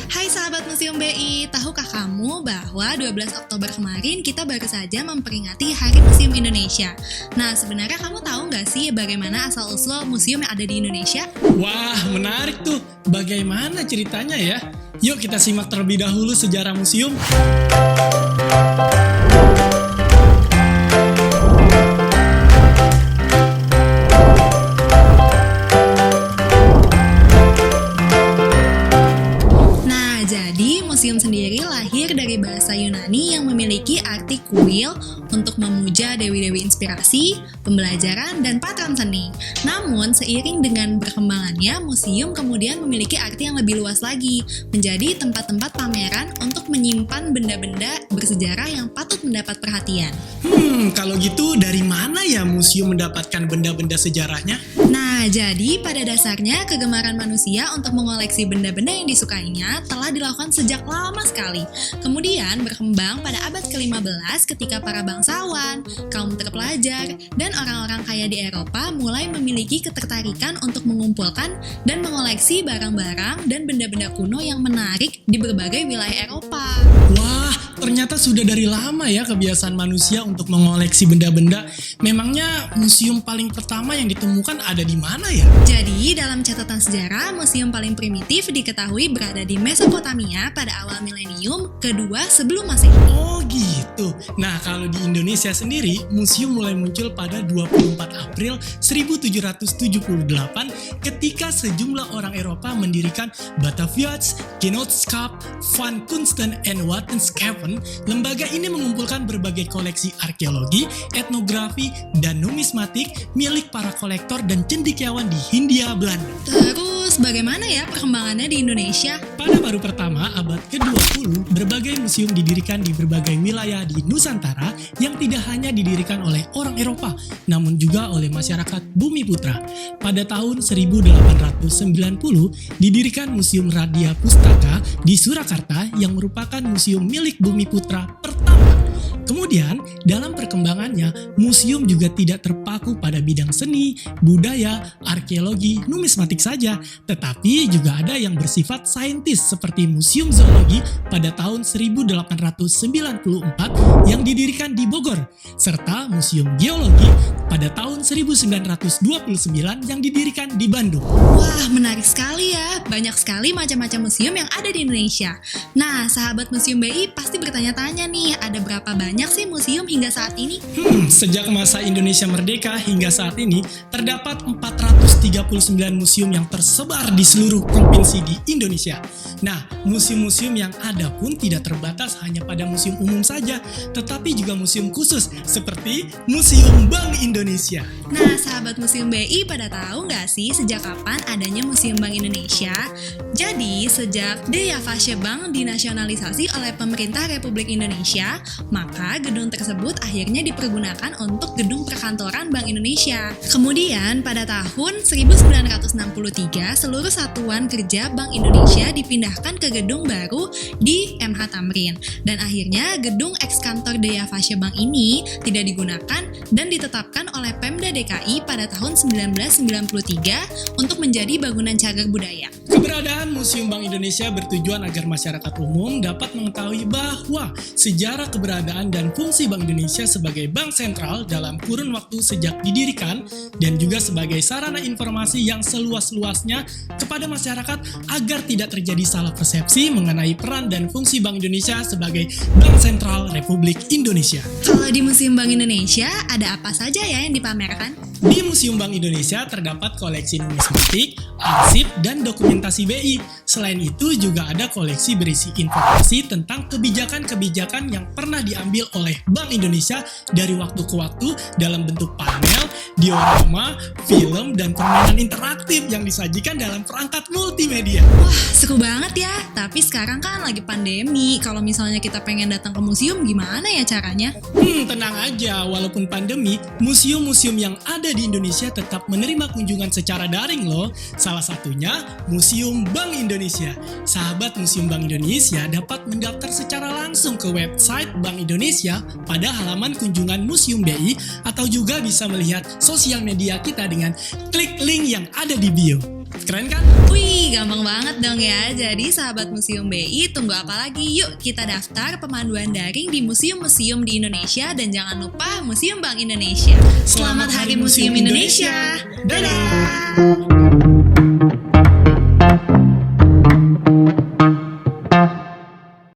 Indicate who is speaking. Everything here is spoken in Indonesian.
Speaker 1: Hai sahabat Museum BI, tahukah kamu bahwa 12 Oktober kemarin kita baru saja memperingati Hari Museum Indonesia? Nah, sebenarnya kamu tahu nggak sih bagaimana asal-usul museum yang ada di Indonesia?
Speaker 2: Wah, menarik tuh. Bagaimana ceritanya ya? Yuk kita simak terlebih dahulu sejarah museum.
Speaker 1: Museum sendiri lahir dari bahasa Yunani yang memiliki arti kuil untuk memuja dewi-dewi inspirasi, pembelajaran, dan patron seni. Namun, seiring dengan berkembangannya, museum kemudian memiliki arti yang lebih luas lagi, menjadi tempat-tempat pameran untuk menyimpan benda-benda bersejarah yang patut mendapat perhatian.
Speaker 2: Kalau gitu dari mana ya museum mendapatkan benda-benda sejarahnya?
Speaker 1: Nah, jadi pada dasarnya kegemaran manusia untuk mengoleksi benda-benda yang disukainya telah dilakukan sejak lama sekali. Kemudian berkembang pada abad ke-15 ketika para bangsawan, kaum terpelajar, dan orang-orang kaya di Eropa mulai memiliki ketertarikan untuk mengumpulkan dan mengoleksi barang-barang dan benda-benda kuno yang menarik di berbagai wilayah Eropa.
Speaker 2: Wah, ternyata sudah dari lama ya kebiasaan manusia untuk mengoleksi benda-benda. Memangnya museum paling pertama yang ditemukan ada di mana ya?
Speaker 1: Jadi, dalam catatan sejarah, museum paling primitif diketahui berada di Mesopotamia pada awal milenium kedua sebelum Masehi.
Speaker 2: Oh gitu. Nah, kalau di Indonesia sendiri, museum mulai muncul pada 24 April 1778 ketika sejumlah orang Eropa mendirikan Batavia's Genootschap van Kunsten en Wetenschappen. Lembaga ini mengumpulkan berbagai koleksi arkeologi, etnografi, dan numismatik milik para kolektor dan cendekiawan di Hindia Belanda.
Speaker 1: Terus, bagaimana ya perkembangannya di Indonesia?
Speaker 2: Pada baru pertama abad ke-20, berbagai museum didirikan di berbagai wilayah di Nusantara yang tidak hanya didirikan oleh orang Eropa, namun juga oleh masyarakat Bumi Putra. Pada tahun 1890, didirikan Museum Radia Pustaka di Surakarta yang merupakan museum milik Bumi Putra pertama. Kemudian, dalam perkembangannya, museum juga tidak terpaku pada bidang seni, budaya, arkeologi, numismatik saja, tetapi juga ada yang bersifat saintis seperti Museum Zoologi pada tahun 1894 yang didirikan di Bogor, serta Museum Geologi pada tahun 1929 yang didirikan di Bandung.
Speaker 1: Wah, menarik sekali ya. Banyak sekali macam-macam museum yang ada di Indonesia. Nah, sahabat Museum BI pasti bertanya-tanya nih, ada berapa banyak sih museum hingga saat ini?
Speaker 2: Sejak masa Indonesia merdeka hingga saat ini, terdapat 439 museum yang tersebar di seluruh provinsi di Indonesia. Nah, museum-museum yang ada pun tidak terbatas hanya pada museum umum saja, tetapi juga museum khusus seperti Museum Bank Indonesia.
Speaker 1: Nah, sahabat Museum BI pada tahu nggak sih sejak kapan adanya Museum Bank Indonesia? Jadi, sejak Deyavasya Bank dinasionalisasi oleh pemerintah Republik Indonesia, maka gedung tersebut akhirnya dipergunakan untuk gedung perkantoran Bank Indonesia. Kemudian, pada tahun 1963, seluruh satuan kerja Bank Indonesia dipindahkan ke gedung baru di MH Tamrin. Dan akhirnya, gedung eks-kantor Deyavasya Bank ini tidak digunakan dan ditetapkan oleh Pemda DKI pada tahun 1993 untuk menjadi bangunan cagar budaya.
Speaker 2: Keberadaan Museum Bank Indonesia bertujuan agar masyarakat umum dapat mengetahui bahwa sejarah keberadaan dan fungsi Bank Indonesia sebagai bank sentral dalam kurun waktu sejak didirikan dan juga sebagai sarana informasi yang seluas-luasnya kepada masyarakat agar tidak terjadi salah persepsi mengenai peran dan fungsi Bank Indonesia sebagai bank sentral Republik Indonesia.
Speaker 1: Kalau di Museum Bank Indonesia, ada apa saja ya yang dipamerkan?
Speaker 2: Di Museum Bank Indonesia terdapat koleksi numismatik, arsip, dan dokumentasi BI. Selain itu juga ada koleksi berisi informasi tentang kebijakan-kebijakan yang pernah diambil oleh Bank Indonesia dari waktu ke waktu dalam bentuk panel, diorama, film, dan permainan interaktif yang disajikan dalam perangkat multimedia.
Speaker 1: Wah, seru banget ya. Tapi sekarang kan lagi pandemi. Kalau misalnya kita pengen datang ke museum, gimana ya caranya?
Speaker 2: Tenang aja, walaupun pandemi, museum-museum yang ada di Indonesia tetap menerima kunjungan secara daring loh. Salah satunya Museum Bank Indonesia. Sahabat Museum Bank Indonesia dapat mendaftar secara langsung ke website Bank Indonesia pada halaman kunjungan Museum BI atau juga bisa melihat sosial media kita dengan klik link yang ada di bio. Keren kan?
Speaker 1: Wih, gampang banget dong ya. Jadi sahabat Museum BI, tunggu apa lagi? Yuk kita daftar pemanduan daring di museum-museum di Indonesia dan jangan lupa Museum Bank Indonesia. Selamat Hari Museum Indonesia. Dadah!